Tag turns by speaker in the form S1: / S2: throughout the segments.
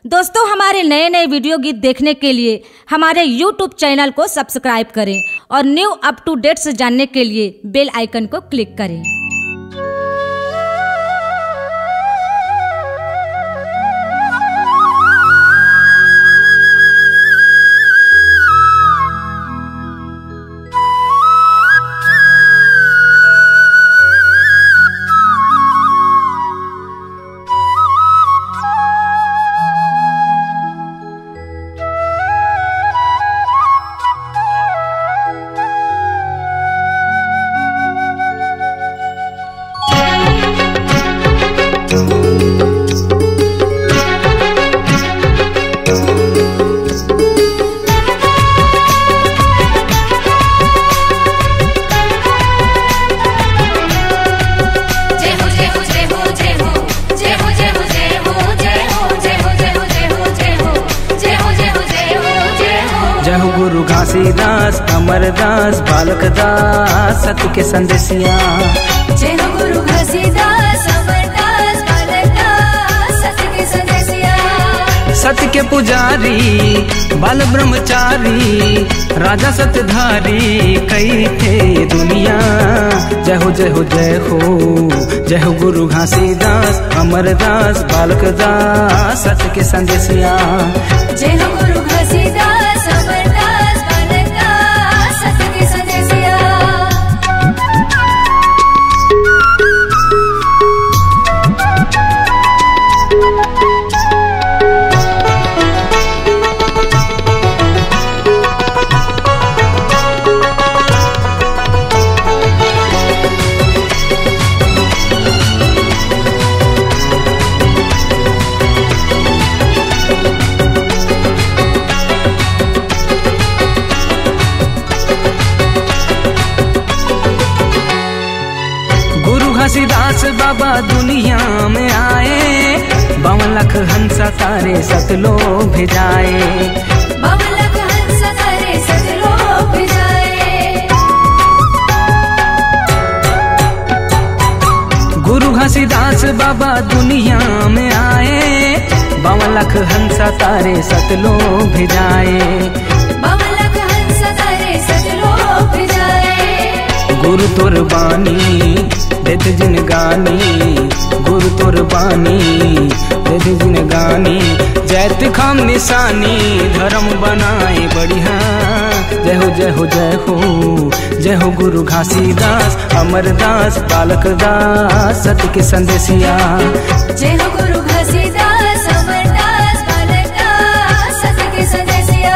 S1: दोस्तों, हमारे नए नए वीडियो गीत देखने के लिए हमारे YouTube चैनल को सब्सक्राइब करें और न्यू अप टू डेट्स जानने के लिए बेल आइकन को क्लिक करें।
S2: जय हो गुरु घासीदास अमरदास बालक दास सत्य के संदेशिया।
S3: जय हो गुरु घासीदास अमरदास बालक दास सत्य के संदेशिया।
S2: सत्य के पुजारी बाल ब्रह्मचारी राजा सत्यधारी कई थे दुनिया। जय हो जय हो जय हो जय हो गुरु घासीदास अमरदास बालक दास सत्य के संदेशिया।
S3: जय हो गुरु घासीदास अमरदास बालक दास सत्य के संदेशिया।
S2: घासीदास बाबा दुनिया में आए 52 लाख हंसा तारे सतलो भेजाए।
S3: 52 लाख हंसा तारे सतलो भेजाए।
S2: गुरु घासीदास बाबा दुनिया में आए 52 लाख हंसा तारे सतलो भेजाए।
S3: 52 लाख हंसा तारे सतलो भेजाए।
S2: गुरु तोर बानी देत जिन गानी गुरु तोर बानी देत जिन गानी जैत खाम निशानी धर्म बनाए बढ़िया। जय हो जय हो जय हो जय हो गुरु घासीदास अमरदास बालक दास सत्य के संदेशिया।
S3: जय हो गुरु घासीदास अमरदास बालक दास सत्य के संदेशिया।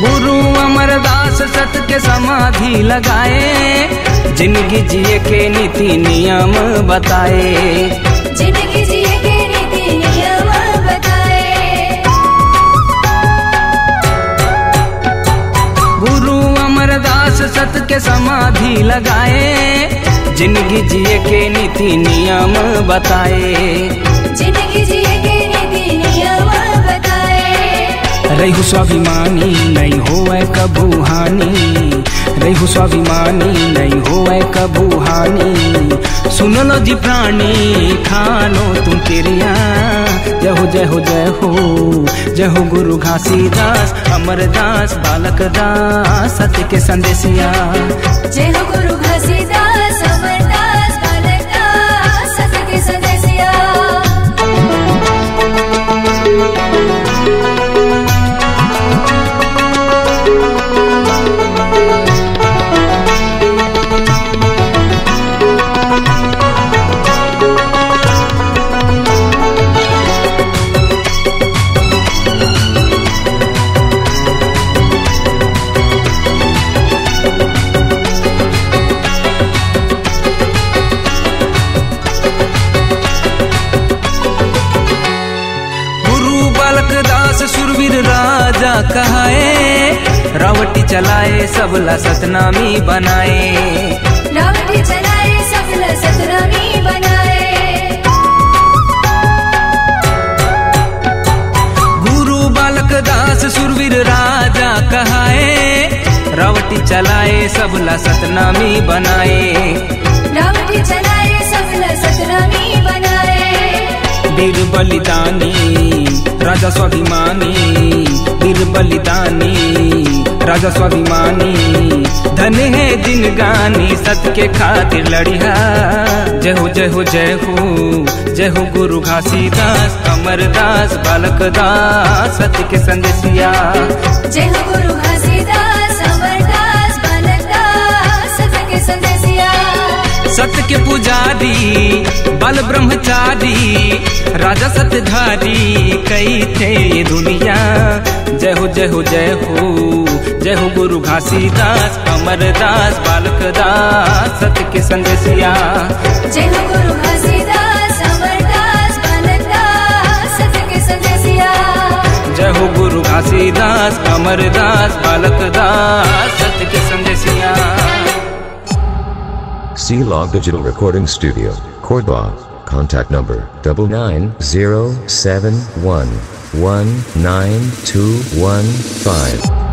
S2: गुरु अमरदास सत्य के समाधि लगाए जिंदगी जिए के नीति नियम बताए।
S3: जिंदगी जिए के नीति नियम बताए।
S2: गुरु अमरदास सत्य के समाधि लगाए जिंदगी जिए के नीति नियम बताए।
S3: जिंदगी जिए के नीति नियम बताए।
S2: रहु स्वाभिमानी नहीं होए कबू हानि। रहु स्वाभिमानी नहीं होए कबू हानि। सुन लो जी प्राणी खानो तुम क्रिया। जय हो जय हो जय हो जय हो गुरु घासीदास अमरदास बालक दास सत्य के संदेशिया।
S3: जय हो गुरु घासीदास अमरदास बालक दास सत्य के संदेशिया।
S2: कहाए, रावटी चलाए सबला सतनामी बनाए।
S3: रावटी चलाए सबला सतनामी बनाए।
S2: गुरु बालक दास सुरवीर राजा कहाए, रावटी चलाए सबला सतनामी बनाए।
S3: रावटी चलाए सबला सतनामी बनाए।
S2: वीर बलिदानी राजा स्वाभिमानी, वीर बलिदानी राजा स्वाभिमानी, धन है दिन गानी सत्य के खातिर लड़िया। जय हो जय हो जय हो जय हो गुरु घासीदास, अमरदास बालक दास सत्य के संदेशिया।
S3: जय हो गुरु घासीदास, अमरदास बालक दास सत्य के संदेशिया।
S2: सत्य के पुजारी बाल ब्रह्मचारी, राजा सत्यधारी कई थे ये दुनिया। जय हो जय हो जय हो जय हो गुरु घासीदास, अमरदास बालक दास सत्य के संदेशिया।
S3: जय हो गुरु घासीदास, अमरदास बालक दास सत्य के संदेशिया।
S2: जय हो गुरु घासीदास, अमरदास बालक दास सत्य के संदेशिया।
S4: C-Log Digital Recording Studio, Cordoba. Contact number 9907119215.